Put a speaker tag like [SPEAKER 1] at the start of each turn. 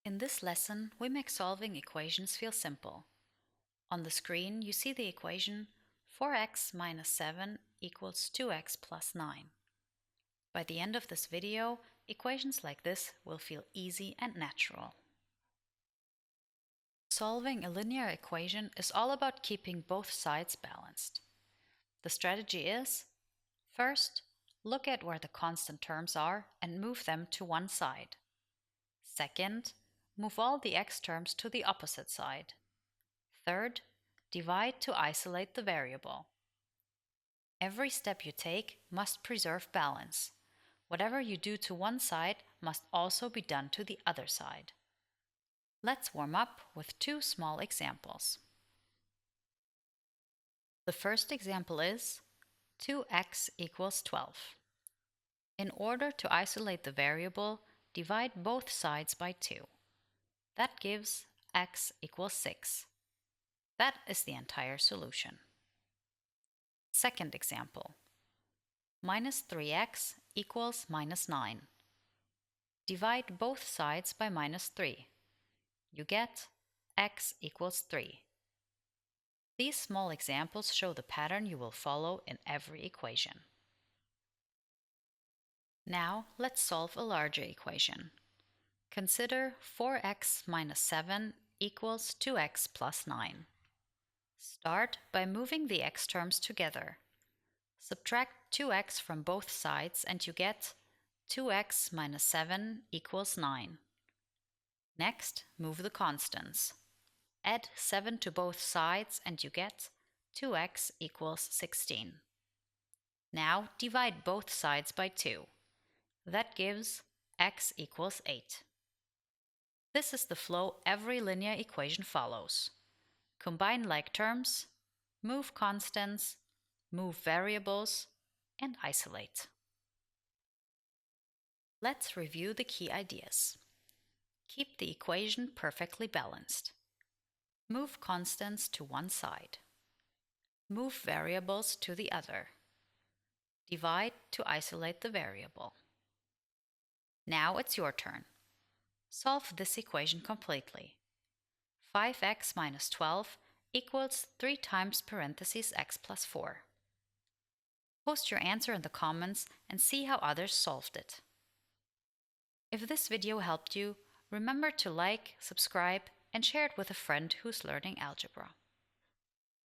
[SPEAKER 1] In this lesson, we make solving equations feel simple. On the screen, you see the equation 4x minus 7 equals 2x plus 9. By the end of this video, equations like this will feel easy and natural. Solving a linear equation is all about keeping both sides balanced. The strategy is: first, look at where the constant terms are and move them to one side. Second, move all the x terms to the opposite side. Third, divide to isolate the variable. Every step you take must preserve balance. Whatever you do to one side must also be done to the other side. Let's warm up with two small examples. The first example is 2x equals 12. In order to isolate the variable, divide both sides by 2. That gives x equals 6. That is the entire solution. Second example. Minus 3x equals minus 9. Divide both sides by minus 3. You get x equals 3. These small examples show the pattern you will follow in every equation. Now let's solve a larger equation. Consider 4x minus 7 equals 2x plus 9. Start by moving the x terms together. Subtract 2x from both sides and you get 2x minus 7 equals 9. Next, move the constants. Add 7 to both sides and you get 2x equals 16. Now divide both sides by 2. That gives x equals 8. This is the flow every linear equation follows. Combine like terms, move constants, move variables, and isolate. Let's review the key ideas. Keep the equation perfectly balanced. Move constants to one side. Move variables to the other. Divide to isolate the variable. Now it's your turn. Solve this equation completely. 5x minus 12 equals 3 times parentheses x plus 4. Post your answer in the comments and see how others solved it. If this video helped you, remember to like, subscribe, and share it with a friend who's learning algebra.